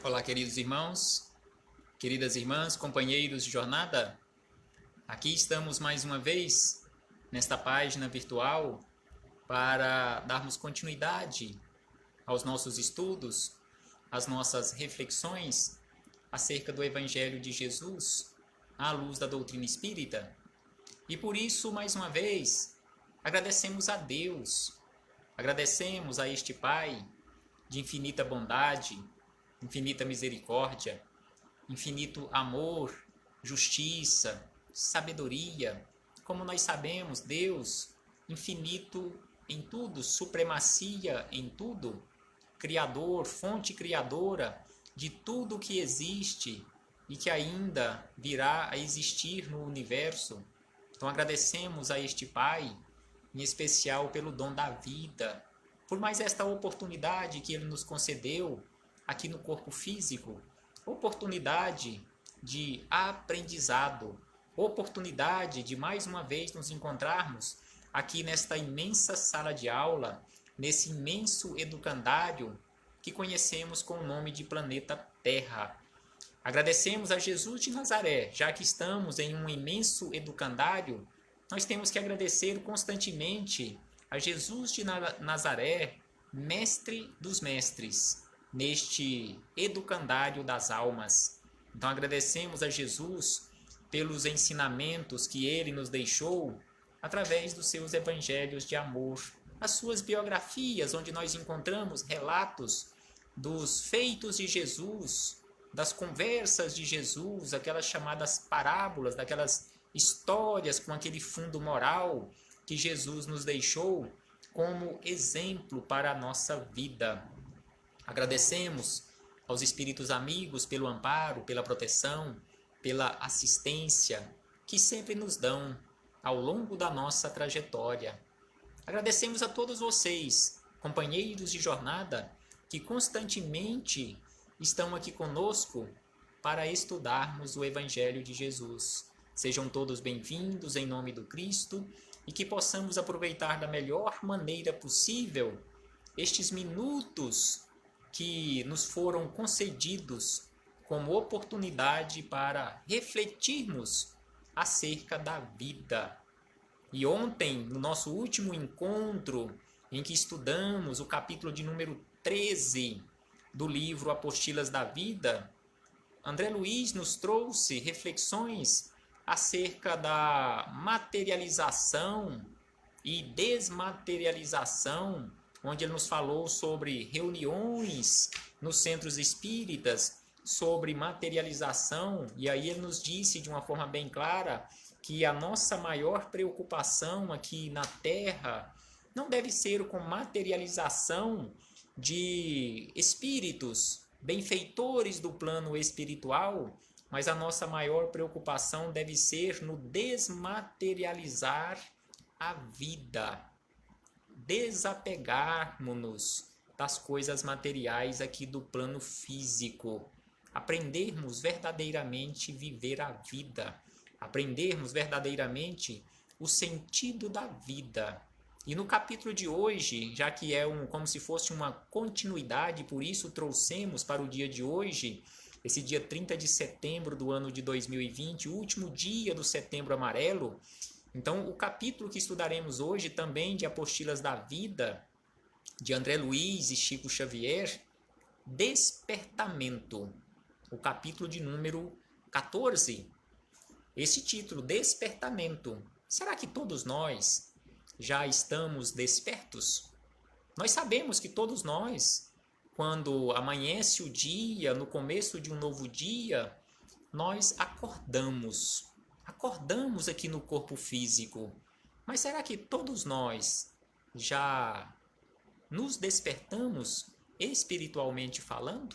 Olá, queridos irmãos, queridas irmãs, companheiros de jornada. Aqui estamos mais uma vez nesta página virtual para darmos continuidade aos nossos estudos, às nossas reflexões acerca do Evangelho de Jesus à luz da doutrina espírita. E por isso, mais uma vez, agradecemos a Deus, agradecemos a este Pai de infinita bondade, infinita misericórdia, infinito amor, justiça, sabedoria. Como nós sabemos, Deus, infinito em tudo, supremacia em tudo, Criador, fonte criadora de tudo que existe e que ainda virá a existir no universo. Então agradecemos a este Pai, em especial pelo dom da vida, por mais esta oportunidade que Ele nos concedeu aqui no corpo físico, oportunidade de aprendizado, oportunidade de mais uma vez nos encontrarmos aqui nesta imensa sala de aula, nesse imenso educandário que conhecemos com o nome de planeta Terra. Agradecemos a Jesus de Nazaré, já que estamos em um imenso educandário, nós temos que agradecer constantemente a Jesus de Nazaré, mestre dos mestres, neste educandário das almas. Então agradecemos a Jesus pelos ensinamentos que ele nos deixou através dos seus evangelhos de amor, as suas biografias, onde nós encontramos relatos dos feitos de Jesus, das conversas de Jesus, aquelas chamadas parábolas, daquelas histórias com aquele fundo moral que Jesus nos deixou como exemplo para a nossa vida. Agradecemos aos espíritos amigos pelo amparo, pela proteção, pela assistência que sempre nos dão ao longo da nossa trajetória. Agradecemos a todos vocês, companheiros de jornada, que constantemente estão aqui conosco para estudarmos o Evangelho de Jesus. Sejam todos bem-vindos em nome do Cristo e que possamos aproveitar da melhor maneira possível estes minutos que nos foram concedidos como oportunidade para refletirmos acerca da vida. E ontem, no nosso último encontro, em que estudamos o capítulo de número 13 do livro Apostilas da Vida, André Luiz nos trouxe reflexões acerca da materialização e desmaterialização, onde ele nos falou sobre reuniões nos centros espíritas, sobre materialização, e aí ele nos disse de uma forma bem clara que a nossa maior preocupação aqui na Terra não deve ser com materialização de espíritos, benfeitores do plano espiritual, mas a nossa maior preocupação deve ser no desmaterializar a vida, desapegarmos-nos das coisas materiais aqui do plano físico, aprendermos verdadeiramente viver a vida, aprendermos verdadeiramente o sentido da vida. E no capítulo de hoje, já que é como se fosse uma continuidade, por isso trouxemos para o dia de hoje, esse dia 30 de setembro do ano de 2020, o último dia do Setembro Amarelo. Então, o capítulo que estudaremos hoje, também de Apostilas da Vida, de André Luiz e Chico Xavier, Despertamento, o capítulo de número 14. Esse título, Despertamento, será que todos nós já estamos despertos? Nós sabemos que todos nós, quando amanhece o dia, no começo de um novo dia, nós acordamos aqui no corpo físico. Mas será que todos nós já nos despertamos espiritualmente falando?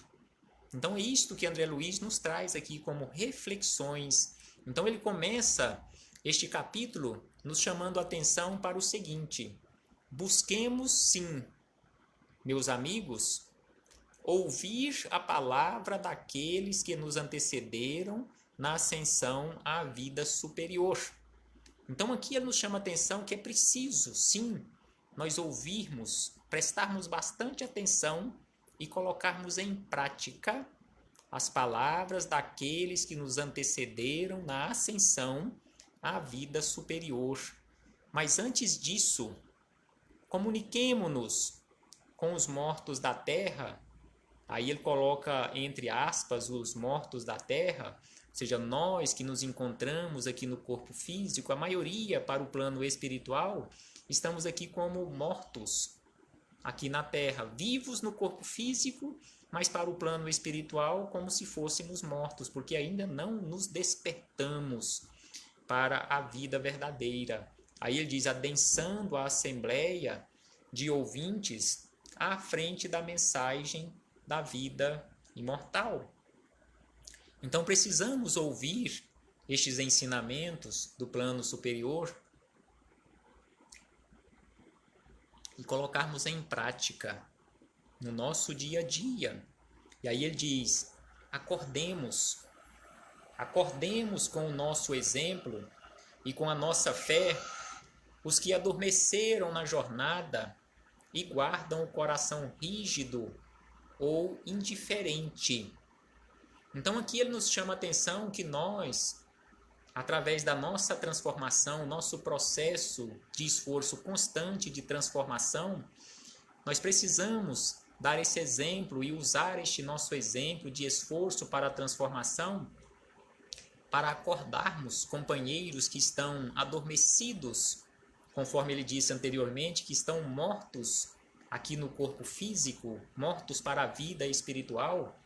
Então é isto que André Luiz nos traz aqui como reflexões. Então ele começa este capítulo nos chamando a atenção para o seguinte: busquemos sim, meus amigos, ouvir a palavra daqueles que nos antecederam na ascensão à vida superior. Então aqui ele nos chama a atenção que é preciso, sim, nós ouvirmos, prestarmos bastante atenção e colocarmos em prática as palavras daqueles que nos antecederam na ascensão à vida superior. Mas antes disso, comuniquemo-nos com os mortos da terra. Aí ele coloca entre aspas os mortos da terra, ou seja, nós que nos encontramos aqui no corpo físico, a maioria para o plano espiritual, estamos aqui como mortos aqui na terra, vivos no corpo físico, mas para o plano espiritual como se fôssemos mortos, porque ainda não nos despertamos para a vida verdadeira. Aí ele diz, adensando a assembleia de ouvintes à frente da mensagem da vida imortal. Então precisamos ouvir estes ensinamentos do plano superior e colocarmos em prática no nosso dia a dia. E aí ele diz, acordemos com o nosso exemplo e com a nossa fé os que adormeceram na jornada e guardam o coração rígido ou indiferente. Então aqui ele nos chama a atenção que nós, através da nossa transformação, nosso processo de esforço constante de transformação, nós precisamos dar esse exemplo e usar este nosso exemplo de esforço para a transformação para acordarmos companheiros que estão adormecidos, conforme ele disse anteriormente, que estão mortos aqui no corpo físico, mortos para a vida espiritual,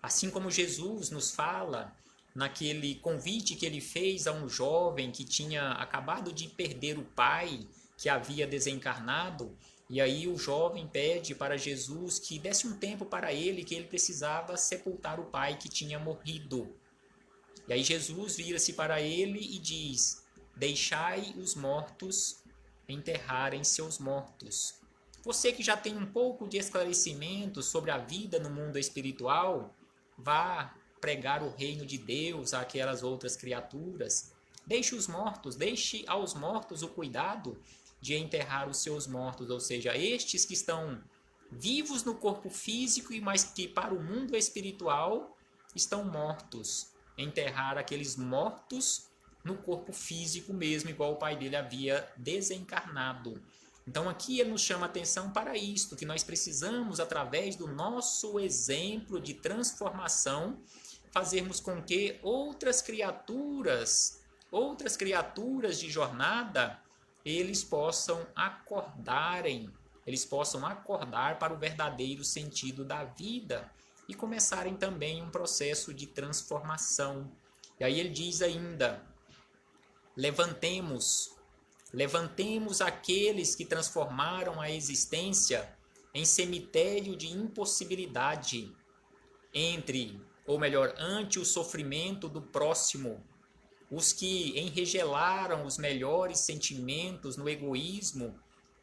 assim como Jesus nos fala naquele convite que ele fez a um jovem que tinha acabado de perder o pai, que havia desencarnado, e aí o jovem pede para Jesus que desse um tempo para ele, que ele precisava sepultar o pai que tinha morrido. E aí Jesus vira-se para ele e diz, deixai os mortos enterrarem seus mortos. Você que já tem um pouco de esclarecimento sobre a vida no mundo espiritual, vá pregar o reino de Deus àquelas outras criaturas. Deixe aos mortos o cuidado de enterrar os seus mortos, ou seja, estes que estão vivos no corpo físico, mas que para o mundo espiritual estão mortos. Enterrar aqueles mortos no corpo físico mesmo, igual o pai dele havia desencarnado. Então aqui ele nos chama a atenção para isto, que nós precisamos, através do nosso exemplo de transformação, fazermos com que outras criaturas de jornada, eles possam acordar para o verdadeiro sentido da vida e começarem também um processo de transformação. E aí ele diz ainda, levantemos aqueles que transformaram a existência em cemitério de impossibilidade ante o sofrimento do próximo, os que enregelaram os melhores sentimentos no egoísmo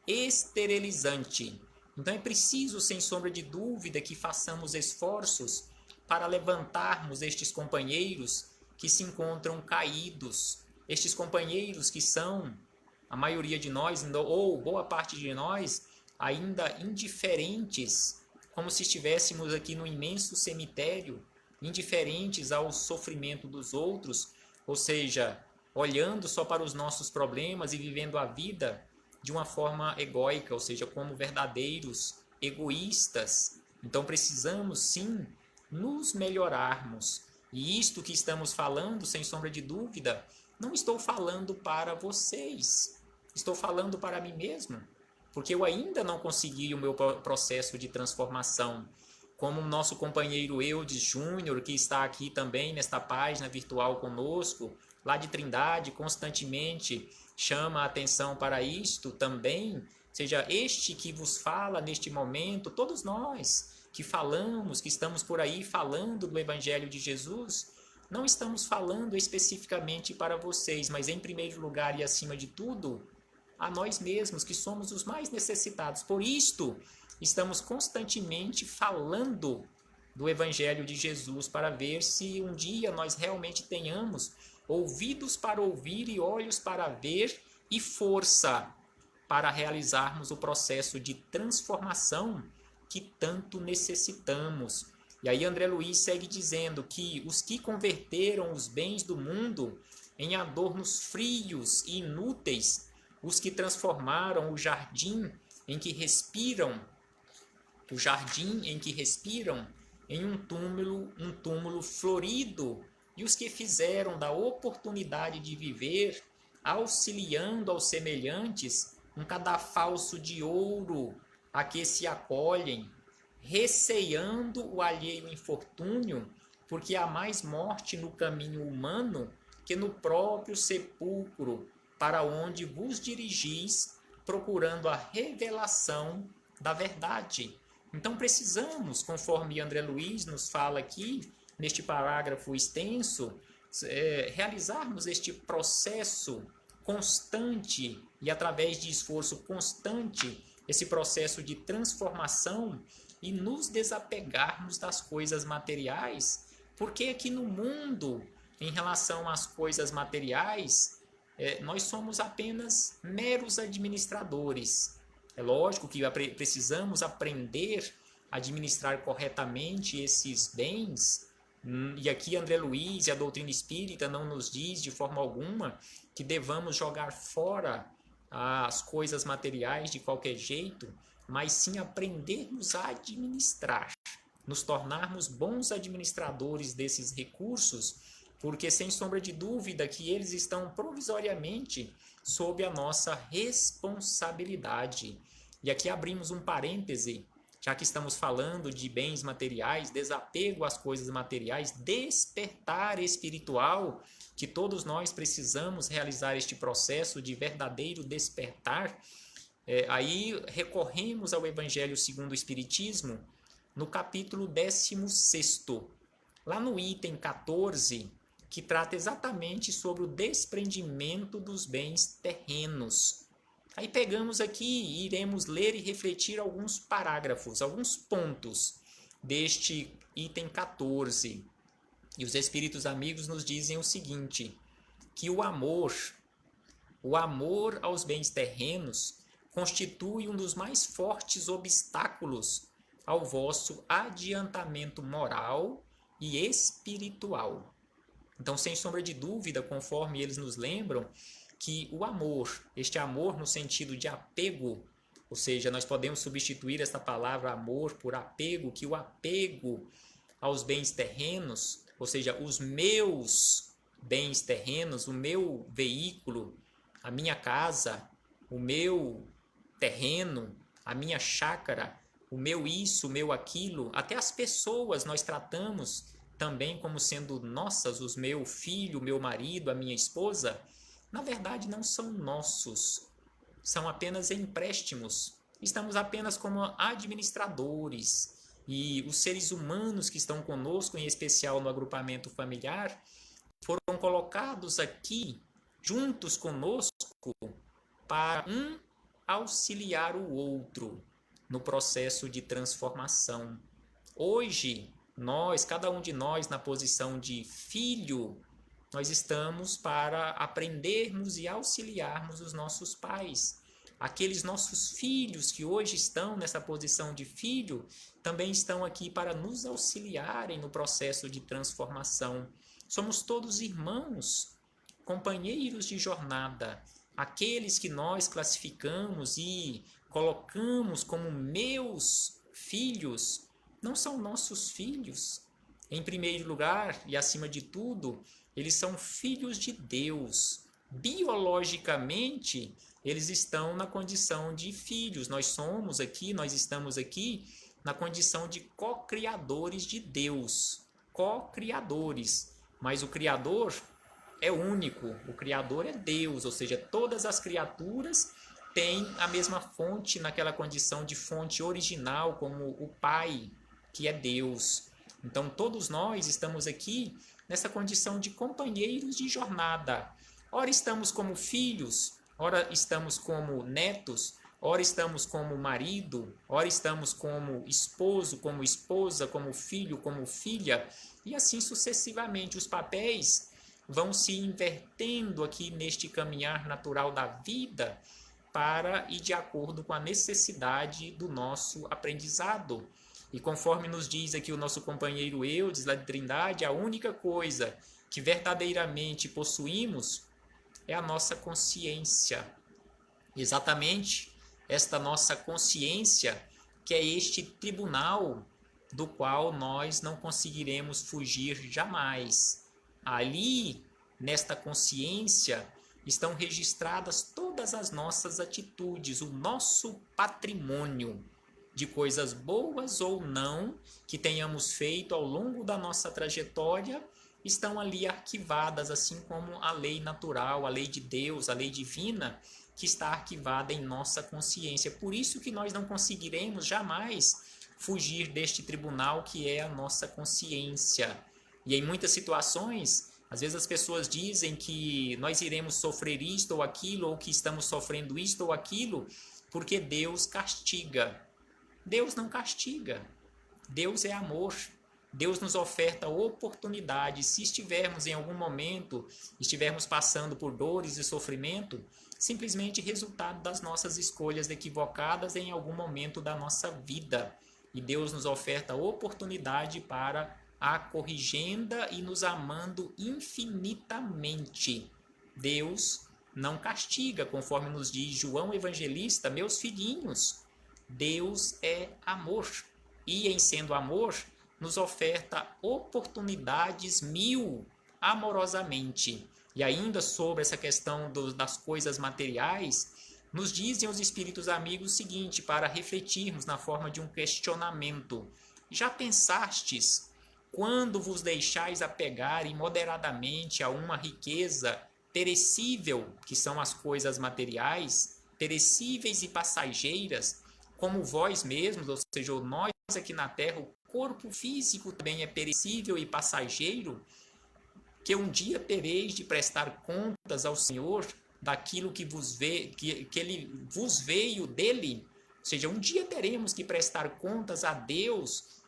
esterilizante. Então é preciso, sem sombra de dúvida, que façamos esforços para levantarmos estes companheiros que se encontram caídos, estes companheiros que são, a maioria de nós, ou boa parte de nós, ainda indiferentes, como se estivéssemos aqui no imenso cemitério, indiferentes ao sofrimento dos outros, ou seja, olhando só para os nossos problemas e vivendo a vida de uma forma egóica, ou seja, como verdadeiros egoístas. Então precisamos sim nos melhorarmos. E isto que estamos falando, sem sombra de dúvida, não estou falando para vocês, estou falando para mim mesmo, porque eu ainda não consegui o meu processo de transformação. Como o nosso companheiro Eudes Júnior, que está aqui também nesta página virtual conosco, lá de Trindade, constantemente chama a atenção para isto também, seja este que vos fala neste momento, todos nós que falamos, que estamos por aí falando do Evangelho de Jesus, não estamos falando especificamente para vocês, mas em primeiro lugar e acima de tudo, a nós mesmos, que somos os mais necessitados. Por isto, estamos constantemente falando do Evangelho de Jesus para ver se um dia nós realmente tenhamos ouvidos para ouvir e olhos para ver e força para realizarmos o processo de transformação que tanto necessitamos. E aí André Luiz segue dizendo que os que converteram os bens do mundo em adornos frios e inúteis, os que transformaram o jardim em que respiram em um túmulo florido, e os que fizeram da oportunidade de viver, auxiliando aos semelhantes, um cadafalso de ouro a que se acolhem, receando o alheio infortúnio, porque há mais morte no caminho humano que no próprio sepulcro, para onde vos dirigis, procurando a revelação da verdade. Então precisamos, conforme André Luiz nos fala aqui, neste parágrafo extenso, realizarmos este processo constante e através de esforço constante, esse processo de transformação e nos desapegarmos das coisas materiais, porque aqui no mundo, em relação às coisas materiais, nós somos apenas meros administradores. É lógico que precisamos aprender a administrar corretamente esses bens, e aqui André Luiz e a doutrina espírita não nos diz de forma alguma que devamos jogar fora as coisas materiais de qualquer jeito, mas sim aprendermos a administrar, nos tornarmos bons administradores desses recursos, porque sem sombra de dúvida que eles estão provisoriamente sob a nossa responsabilidade. E aqui abrimos um parêntese, já que estamos falando de bens materiais, desapego às coisas materiais, despertar espiritual, que todos nós precisamos realizar este processo de verdadeiro despertar. Aí recorremos ao Evangelho segundo o Espiritismo, no capítulo 16º, lá no item 14, que trata exatamente sobre o desprendimento dos bens terrenos. Aí pegamos aqui e iremos ler e refletir alguns parágrafos, alguns pontos deste item 14. E os espíritos amigos nos dizem o seguinte, que o amor aos bens terrenos constitui um dos mais fortes obstáculos ao vosso adiantamento moral e espiritual. Então, sem sombra de dúvida, conforme eles nos lembram, que o amor, este amor no sentido de apego, ou seja, nós podemos substituir esta palavra amor por apego, que o apego aos bens terrenos, ou seja, os meus bens terrenos, o meu veículo, a minha casa, o meu terreno, a minha chácara, o meu isso, o meu aquilo, até as pessoas nós tratamos também como sendo nossas, os meu filho, o meu marido, a minha esposa, na verdade não são nossos, são apenas empréstimos. Estamos apenas como administradores, e os seres humanos que estão conosco, em especial no agrupamento familiar, foram colocados aqui juntos conosco para um auxiliar o outro no processo de transformação. Hoje, cada um de nós na posição de filho, nós estamos para aprendermos e auxiliarmos os nossos pais. Aqueles nossos filhos que hoje estão nessa posição de filho, também estão aqui para nos auxiliarem no processo de transformação. Somos todos irmãos, companheiros de jornada. Aqueles que nós classificamos e colocamos como meus filhos, não são nossos filhos. Em primeiro lugar e acima de tudo, eles são filhos de Deus. Biologicamente, eles estão na condição de filhos. Nós estamos aqui na condição de co-criadores de Deus. Co-criadores. Mas o Criador é único. O Criador é Deus, ou seja, todas as criaturas têm a mesma fonte naquela condição de fonte original, como o Pai, que é Deus. Então, todos nós estamos aqui nessa condição de companheiros de jornada. Ora estamos como filhos, ora estamos como netos, ora estamos como marido, ora estamos como esposo, como esposa, como filho, como filha, e assim sucessivamente. Os papéis vão se invertendo aqui neste caminhar natural da vida para ir de acordo com a necessidade do nosso aprendizado. E conforme nos diz aqui o nosso companheiro Eudes, lá de Trindade, a única coisa que verdadeiramente possuímos é a nossa consciência. Exatamente esta nossa consciência, que é este tribunal do qual nós não conseguiremos fugir jamais. Ali, nesta consciência, estão registradas todas as nossas atitudes, o nosso patrimônio de coisas boas ou não que tenhamos feito ao longo da nossa trajetória, estão ali arquivadas, assim como a lei natural, a lei de Deus, a lei divina, que está arquivada em nossa consciência. Por isso que nós não conseguiremos jamais fugir deste tribunal que é a nossa consciência. E em muitas situações, às vezes as pessoas dizem que nós iremos sofrer isto ou aquilo, ou que estamos sofrendo isto ou aquilo, porque Deus castiga. Deus não castiga. Deus é amor. Deus nos oferta oportunidades. Se estivermos em algum momento, estivermos passando por dores e sofrimento, simplesmente resultado das nossas escolhas equivocadas em algum momento da nossa vida. E Deus nos oferta oportunidade para a corrigenda e nos amando infinitamente. Deus não castiga, conforme nos diz João Evangelista, meus filhinhos. Deus é amor. E em sendo amor, nos oferta oportunidades mil amorosamente. E ainda sobre essa questão das coisas materiais, nos dizem os espíritos amigos o seguinte, para refletirmos na forma de um questionamento. Já pensastes, quando vos deixais apegar imoderadamente a uma riqueza perecível, que são as coisas materiais, perecíveis e passageiras, como vós mesmos, ou seja, nós aqui na Terra, o corpo físico também é perecível e passageiro, que um dia tereis de prestar contas ao Senhor daquilo que Ele vos veio dele. Ou seja, um dia teremos que prestar contas a Deus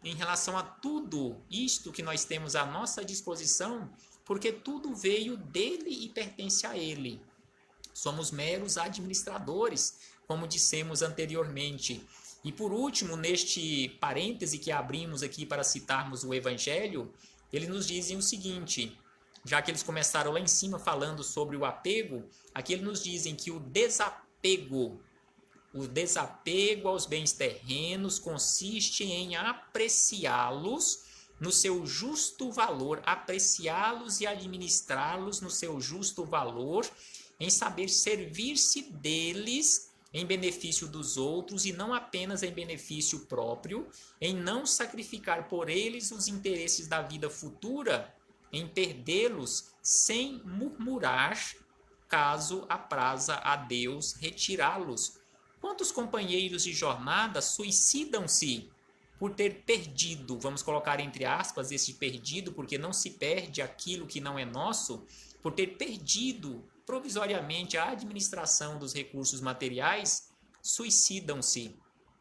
em relação a tudo isto que nós temos à nossa disposição, porque tudo veio dele e pertence a ele. Somos meros administradores, como dissemos anteriormente. E por último, neste parêntese que abrimos aqui para citarmos o Evangelho, eles nos dizem o seguinte, já que eles começaram lá em cima falando sobre o apego, aqui eles nos dizem que o desapego aos bens terrenos consiste em apreciá-los no seu justo valor, apreciá-los e administrá-los no seu justo valor, em saber servir-se deles em benefício dos outros e não apenas em benefício próprio, em não sacrificar por eles os interesses da vida futura, em perdê-los sem murmurar, caso apraza a Deus retirá-los. Quantos companheiros de jornada suicidam-se por ter perdido, vamos colocar entre aspas esse perdido, porque não se perde aquilo que não é nosso, por ter perdido provisoriamente a administração dos recursos materiais, suicidam-se.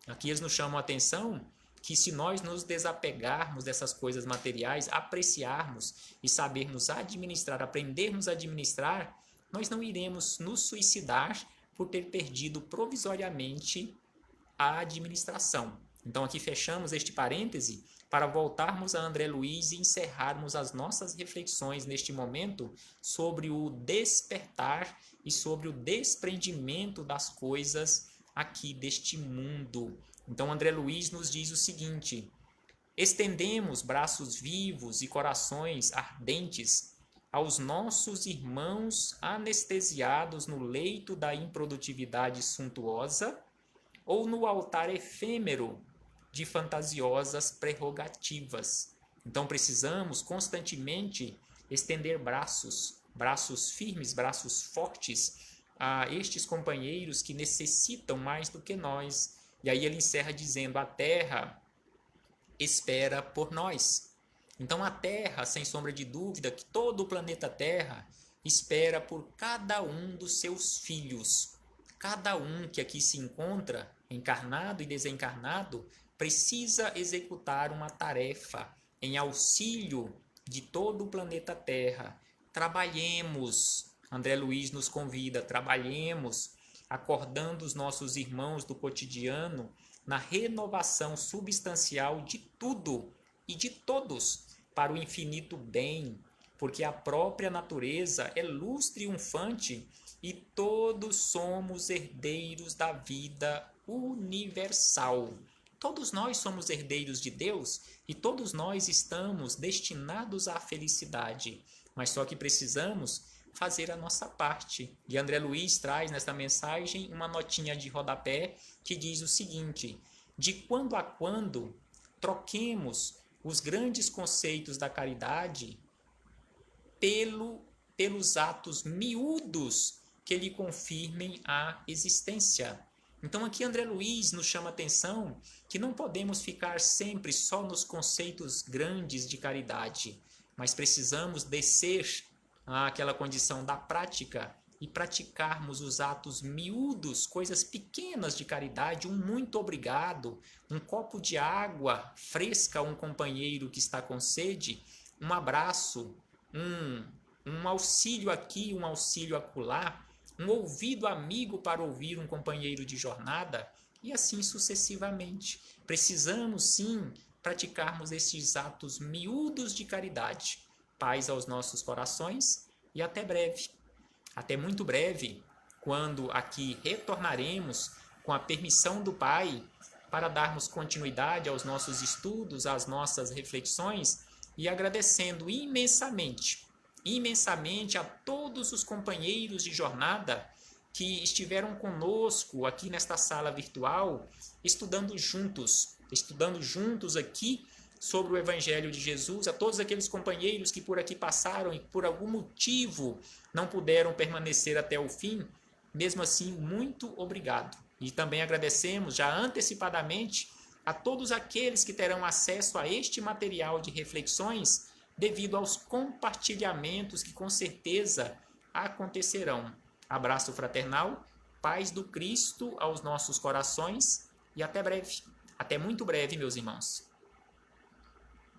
Aqui eles nos chamam a atenção que se nós nos desapegarmos dessas coisas materiais, apreciarmos e sabermos administrar, aprendermos a administrar, nós não iremos nos suicidar por ter perdido provisoriamente a administração. Então aqui fechamos este parêntese para voltarmos a André Luiz e encerrarmos as nossas reflexões neste momento sobre o despertar e sobre o desprendimento das coisas aqui deste mundo. Então André Luiz nos diz o seguinte: estendemos braços vivos e corações ardentes aos nossos irmãos anestesiados no leito da improdutividade suntuosa ou no altar efêmero de fantasiosas prerrogativas. Então precisamos constantemente estender braços firmes, braços fortes a estes companheiros que necessitam mais do que nós. E aí ele encerra dizendo: a terra espera por nós. Então a Terra, sem sombra de dúvida, que todo o planeta Terra espera por cada um dos seus filhos. Cada um que aqui se encontra, encarnado e desencarnado, precisa executar uma tarefa em auxílio de todo o planeta Terra. Trabalhemos, André Luiz nos convida, trabalhemos, acordando os nossos irmãos do cotidiano na renovação substancial de tudo e de todos para o infinito bem, porque a própria natureza é luz triunfante e todos somos herdeiros da vida universal. Todos nós somos herdeiros de Deus e todos nós estamos destinados à felicidade, mas só que precisamos fazer a nossa parte. E André Luiz traz nesta mensagem uma notinha de rodapé que diz o seguinte: de quando a quando troquemos os grandes conceitos da caridade pelos atos miúdos que lhe confirmem a existência. Então aqui André Luiz nos chama a atenção que não podemos ficar sempre só nos conceitos grandes de caridade, mas precisamos descer àquela condição da prática e praticarmos os atos miúdos, coisas pequenas de caridade, um muito obrigado, um copo de água fresca a um companheiro que está com sede, um abraço, um auxílio aqui, um auxílio acolá, um ouvido amigo para ouvir um companheiro de jornada e assim sucessivamente. Precisamos sim praticarmos esses atos miúdos de caridade. Paz aos nossos corações e até breve. Até muito breve, quando aqui retornaremos com a permissão do Pai para darmos continuidade aos nossos estudos, às nossas reflexões e agradecendo imensamente a todos os companheiros de jornada que estiveram conosco aqui nesta sala virtual, estudando juntos aqui sobre o Evangelho de Jesus, a todos aqueles companheiros que por aqui passaram e por algum motivo não puderam permanecer até o fim, mesmo assim, muito obrigado. E também agradecemos já antecipadamente a todos aqueles que terão acesso a este material de reflexões devido aos compartilhamentos que com certeza acontecerão. Abraço fraternal, paz do Cristo aos nossos corações e até breve. Até muito breve, meus irmãos.